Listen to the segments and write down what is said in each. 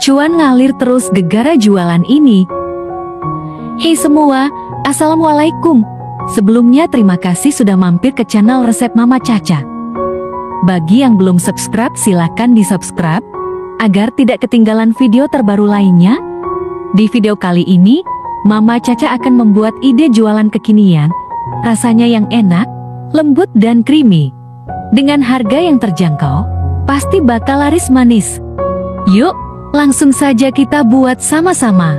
Cuan ngalir terus gegara jualan ini. Hei semua, Assalamualaikum. Sebelumnya terima kasih sudah mampir ke channel resep Mama Caca. Bagi yang belum subscribe silakan di subscribe agar tidak ketinggalan video terbaru lainnya. Di video kali ini, Mama Caca akan membuat ide jualan kekinian, rasanya yang enak, lembut dan creamy. Dengan harga yang terjangkau, pasti bakal laris manis. Yuk, langsung saja kita buat sama-sama.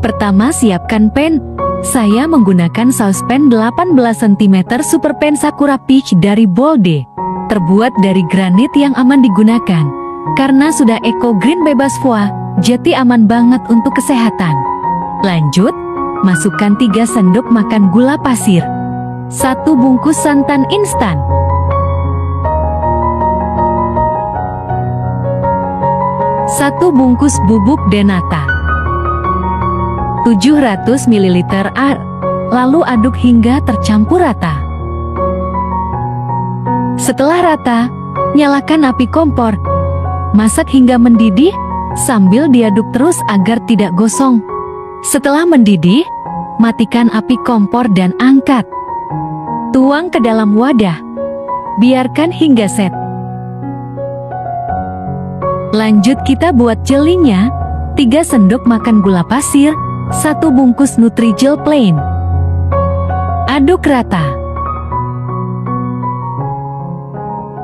Pertama siapkan pen. Saya menggunakan saucepan 18 cm Super Pen Sakura Peach dari Bolde. Terbuat dari granit yang aman digunakan. Karena sudah eco green bebas foam, jadi aman banget untuk kesehatan. Lanjut, masukkan 3 sendok makan gula pasir. 1 bungkus santan instan. 1 bungkus bubuk denata. 700 ml air. Lalu aduk hingga tercampur rata. Setelah rata, nyalakan api kompor. Masak hingga mendidih, sambil diaduk terus agar tidak gosong. Setelah mendidih, matikan api kompor dan angkat. Tuang ke dalam wadah. Biarkan hingga set. Lanjut kita buat jelinya. 3 sendok makan gula pasir, 1 bungkus Nutrijel plain. Aduk rata.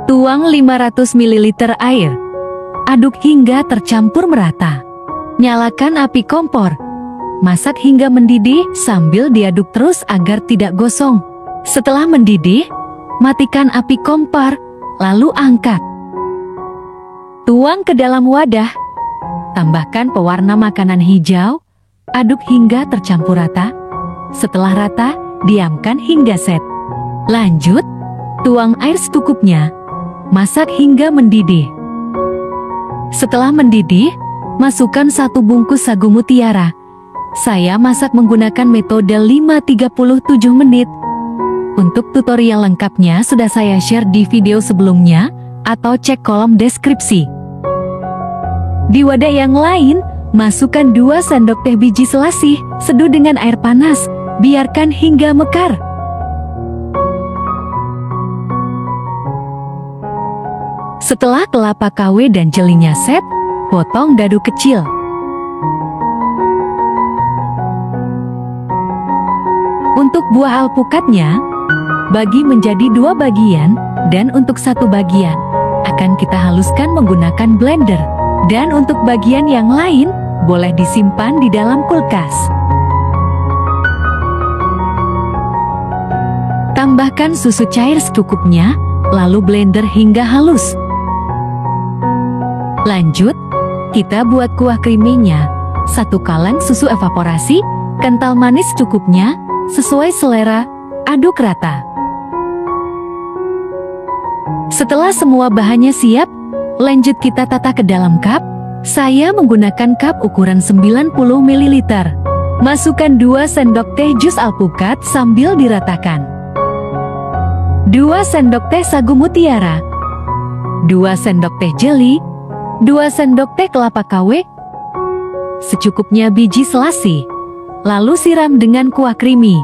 Tuang 500 ml air. Aduk hingga tercampur merata. Nyalakan api kompor. Masak hingga mendidih sambil diaduk terus agar tidak gosong. Setelah mendidih, matikan api kompor, lalu angkat. Tuang ke dalam wadah. Tambahkan pewarna makanan hijau. Aduk hingga tercampur rata. Setelah rata, diamkan hingga set. Lanjut, tuang air secukupnya. Masak hingga mendidih. Setelah mendidih, masukkan 1 bungkus sagu mutiara. Saya masak menggunakan metode 5-37 menit. Untuk tutorial lengkapnya sudah saya share di video sebelumnya, atau cek kolom deskripsi. Di wadah yang lain, masukkan 2 sendok teh biji selasih, seduh dengan air panas, biarkan hingga mekar. Setelah kelapa KW dan jelinya set, potong dadu kecil. Untuk buah alpukatnya, bagi menjadi 2 bagian, dan untuk 1 bagian akan kita haluskan menggunakan blender. Dan untuk bagian yang lain, boleh disimpan di dalam kulkas. Tambahkan susu cair secukupnya, lalu blender hingga halus. Lanjut, kita buat kuah creamy-nya. 1 kaleng susu evaporasi, kental manis secukupnya, sesuai selera, aduk rata. Setelah semua bahannya siap, lanjut kita tata ke dalam cup. Saya menggunakan cup ukuran 90 ml. Masukkan 2 sendok teh jus alpukat sambil diratakan. 2 sendok teh sagu mutiara. 2 sendok teh jeli. 2 sendok teh kelapa KW. Secukupnya biji selasih. Lalu siram dengan kuah creamy.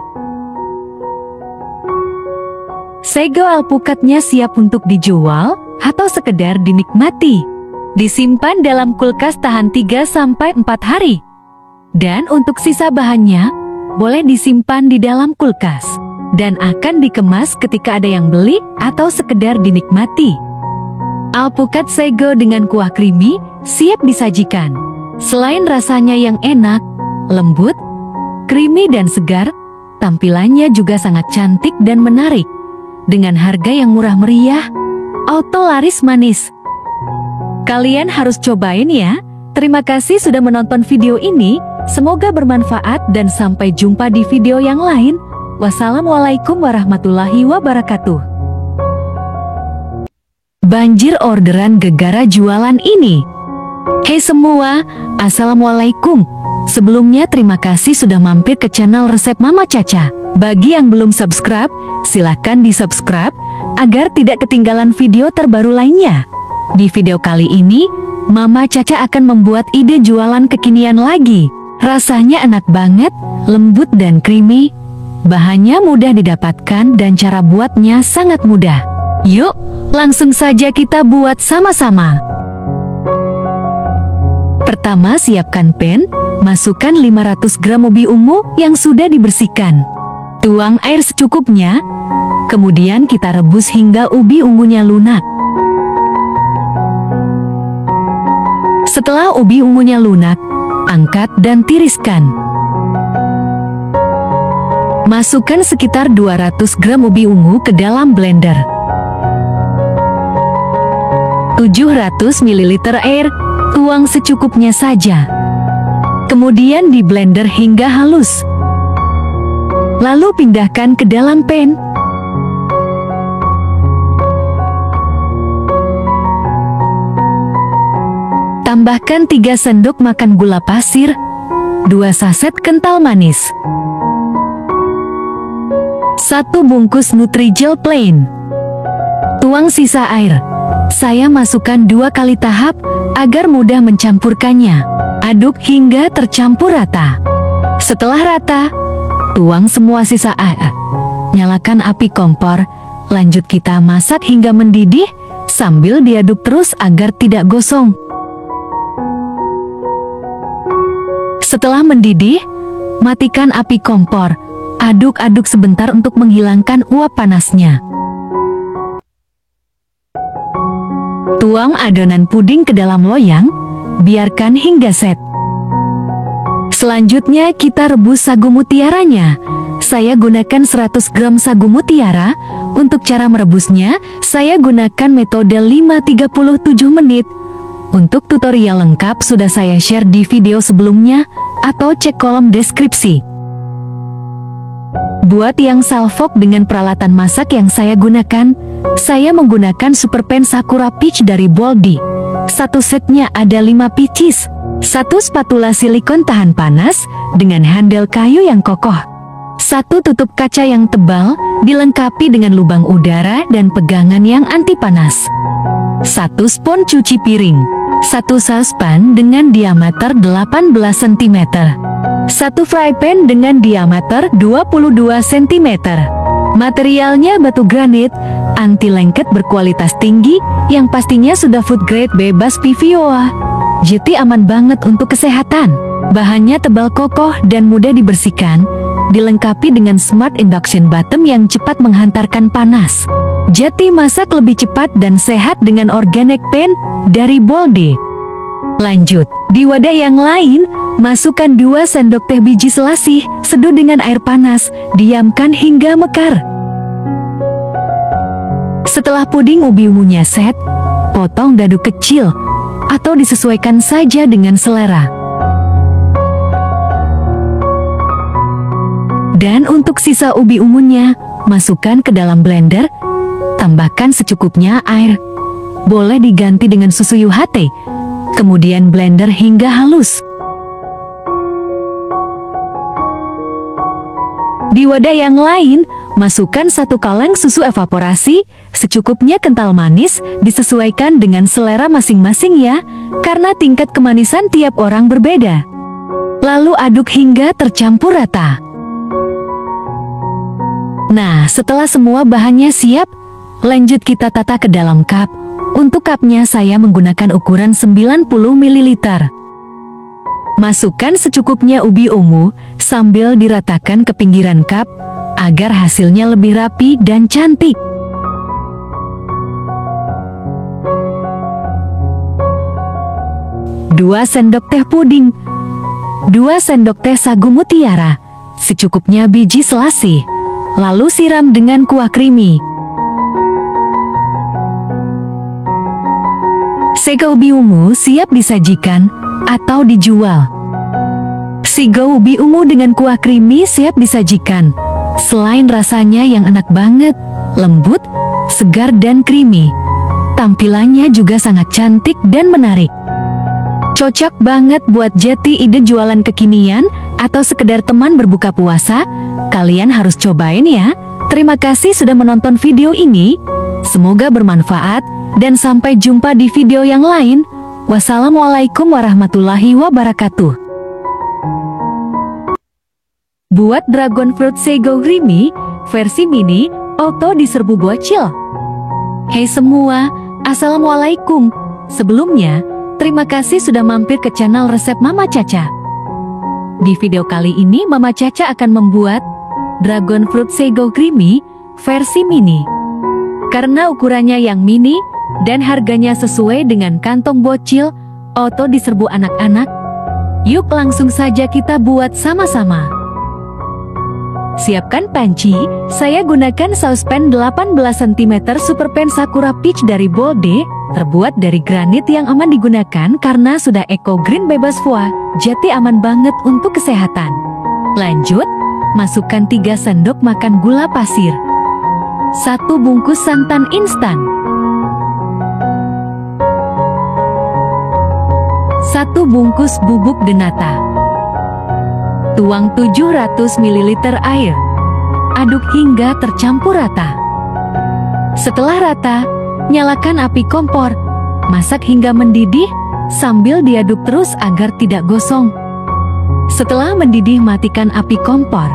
Sago alpukatnya siap untuk dijual atau sekedar dinikmati. Disimpan dalam kulkas tahan 3-4 hari. Dan untuk sisa bahannya, boleh disimpan di dalam kulkas. Dan akan dikemas ketika ada yang beli atau sekedar dinikmati. Alpukat sago dengan kuah creamy siap disajikan. Selain rasanya yang enak, lembut, creamy dan segar, tampilannya juga sangat cantik dan menarik. Dengan harga yang murah meriah, auto laris manis. Kalian harus cobain ya. Terima kasih sudah menonton video ini. Semoga bermanfaat dan sampai jumpa di video yang lain. Wassalamualaikum warahmatullahi wabarakatuh. Banjir orderan gegara jualan ini. Hei semua, Assalamualaikum. Sebelumnya terima kasih sudah mampir ke channel resep Mama Caca. Bagi yang belum subscribe, silahkan di subscribe agar tidak ketinggalan video terbaru lainnya. Di video kali ini, Mama Caca akan membuat ide jualan kekinian lagi. Rasanya enak banget, lembut dan creamy. Bahannya mudah didapatkan dan cara buatnya sangat mudah. Yuk, langsung saja kita buat sama-sama. Pertama, siapkan pan, masukkan 500 gram ubi ungu yang sudah dibersihkan. Tuang air secukupnya, kemudian kita rebus hingga ubi ungunya lunak. Setelah ubi ungunya lunak, angkat dan tiriskan. Masukkan sekitar 200 gram ubi ungu ke dalam blender. 700 ml air, tuang secukupnya saja. Kemudian di blender hingga halus. Lalu pindahkan ke dalam pan. Tambahkan 3 sendok makan gula pasir, 2 saset kental manis, 1 bungkus Nutrijel plain. Tuang sisa air. Saya masukkan 2 kali tahap agar mudah mencampurkannya. Aduk hingga tercampur rata. Setelah rata, tuang semua sisa air. Nyalakan api kompor. Lanjut kita masak hingga mendidih sambil diaduk terus agar tidak gosong. Setelah mendidih, matikan api kompor. Aduk-aduk sebentar untuk menghilangkan uap panasnya. Tuang adonan puding ke dalam loyang, biarkan hingga set. Selanjutnya kita rebus sagu mutiaranya. Saya gunakan 100 gram sagu mutiara. Untuk cara merebusnya, saya gunakan metode 5-37 menit. Untuk tutorial lengkap sudah saya share di video sebelumnya, atau cek kolom deskripsi. Buat yang salfok dengan peralatan masak yang saya gunakan, saya menggunakan super pan Sakura Peach dari Boldi. Satu setnya ada 5 pieces, 1 spatula silikon tahan panas dengan handle kayu yang kokoh, 1 tutup kaca yang tebal dilengkapi dengan lubang udara dan pegangan yang anti panas, 1 spons cuci piring, 1 saucepan dengan diameter 18 cm, 1 fry pan dengan diameter 22 cm. Materialnya batu granit, anti lengket berkualitas tinggi, yang pastinya sudah food grade bebas PVOA. Jadi aman banget untuk kesehatan. Bahannya tebal kokoh dan mudah dibersihkan, dilengkapi dengan smart induction bottom yang cepat menghantarkan panas. Jadi masak lebih cepat dan sehat dengan organic pan dari Boldi. Lanjut, di wadah yang lain, masukkan 2 sendok teh biji selasih, seduh dengan air panas, diamkan hingga mekar. Setelah puding ubi ungunya set, potong dadu kecil, atau disesuaikan saja dengan selera. Dan untuk sisa ubi ungunya, masukkan ke dalam blender, tambahkan secukupnya air. Boleh diganti dengan susu UHT. Kemudian blender hingga halus. Di wadah yang lain, masukkan 1 kaleng susu evaporasi, secukupnya kental manis, disesuaikan dengan selera masing-masing ya, karena tingkat kemanisan tiap orang berbeda. Lalu aduk hingga tercampur rata. Nah, setelah semua bahannya siap, lanjut kita tata ke dalam cup. Untuk cupnya saya menggunakan ukuran 90 ml. Masukkan secukupnya ubi ungu sambil diratakan ke pinggiran cup agar hasilnya lebih rapi dan cantik. Dua sendok teh puding, 2 sendok teh sagu mutiara, secukupnya biji selasih, lalu siram dengan kuah creamy. Sega ubi ungu siap disajikan atau dijual. Sigo ubi ungu dengan kuah creamy siap disajikan. Selain rasanya yang enak banget, lembut, segar dan creamy, tampilannya juga sangat cantik dan menarik. Cocok banget buat jadi ide jualan kekinian atau sekedar teman berbuka puasa. Kalian harus cobain ya. Terima kasih sudah menonton video ini. Semoga bermanfaat dan sampai jumpa di video yang lain. Wassalamualaikum warahmatullahi wabarakatuh. Buat Dragon Fruit Sago Creamy versi mini auto di serbu bocil. Hey semua, assalamualaikum. Sebelumnya, terima kasih sudah mampir ke channel resep Mama Caca. Di video kali ini Mama Caca akan membuat Dragon Fruit Sago Creamy versi mini. Karena ukurannya yang mini dan harganya sesuai dengan kantong bocil auto di serbu anak-anak, yuk langsung saja kita buat sama-sama. Siapkan panci, saya gunakan saucepan 18 cm Super Pan Sakura Peach dari Bolde, terbuat dari granit yang aman digunakan karena sudah eco green bebas foie, jadi aman banget untuk kesehatan. Lanjut, masukkan 3 sendok makan gula pasir, 1 bungkus santan instan, 1 bungkus bubuk denata. Tuang 700 ml air. Aduk hingga tercampur rata. Setelah rata, nyalakan api kompor. Masak hingga mendidih sambil diaduk terus agar tidak gosong. Setelah mendidih, matikan api kompor.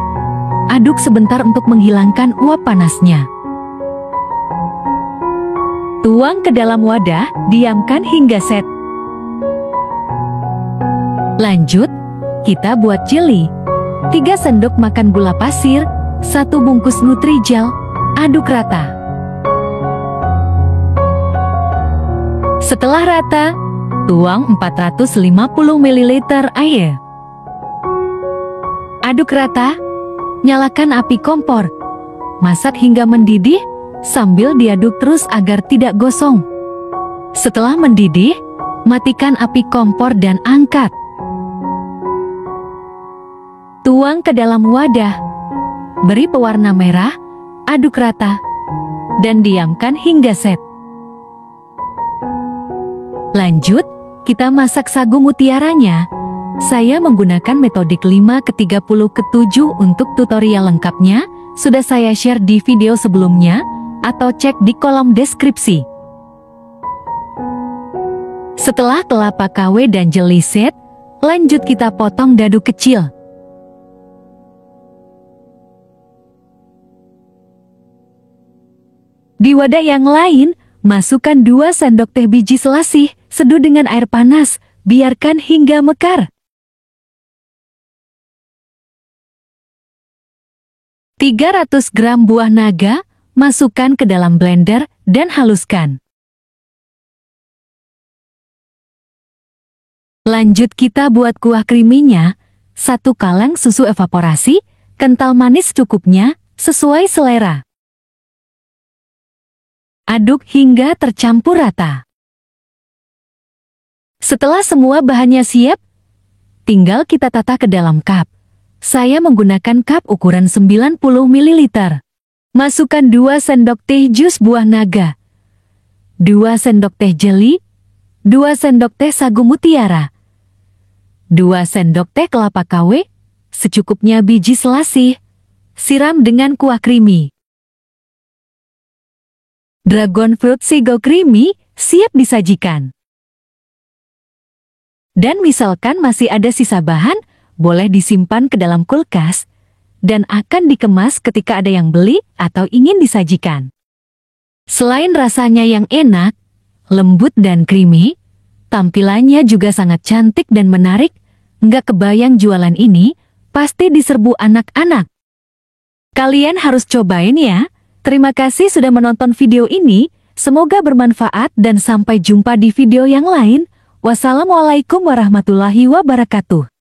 Aduk sebentar untuk menghilangkan uap panasnya. Tuang ke dalam wadah, diamkan hingga set. Lanjut, kita buat chili. 3 sendok makan gula pasir, 1 bungkus Nutrijel, aduk rata. Setelah rata, tuang 450 ml air. Aduk rata, nyalakan api kompor. Masak hingga mendidih sambil diaduk terus agar tidak gosong. Setelah mendidih, matikan api kompor dan angkat. Tuang ke dalam wadah, beri pewarna merah, aduk rata, dan diamkan hingga set. Lanjut, kita masak sagu mutiaranya. Saya menggunakan metodik 5:30:7 untuk tutorial lengkapnya, sudah saya share di video sebelumnya, atau cek di kolom deskripsi. Setelah kelapa KW dan jeli set, lanjut kita potong dadu kecil. Di wadah yang lain, masukkan 2 sendok teh biji selasih, seduh dengan air panas, biarkan hingga mekar. 300 gram buah naga, masukkan ke dalam blender dan haluskan. Lanjut kita buat kuah creamy-nya, 1 kaleng susu evaporasi, kental manis cukupnya, sesuai selera. Aduk hingga tercampur rata. Setelah semua bahannya siap, tinggal kita tata ke dalam cup. Saya menggunakan cup ukuran 90 ml. Masukkan 2 sendok teh jus buah naga, 2 sendok teh jeli, 2 sendok teh sagu mutiara, 2 sendok teh kelapa KW, secukupnya biji selasih. Siram dengan kuah creamy. Dragon Fruit Sago Creamy siap disajikan. Dan misalkan masih ada sisa bahan, boleh disimpan ke dalam kulkas dan akan dikemas ketika ada yang beli atau ingin disajikan. Selain rasanya yang enak, lembut dan creamy, tampilannya juga sangat cantik dan menarik. Nggak kebayang jualan ini pasti diserbu anak-anak. Kalian harus cobain ya. Terima kasih sudah menonton video ini, semoga bermanfaat dan sampai jumpa di video yang lain. Wassalamualaikum warahmatullahi wabarakatuh.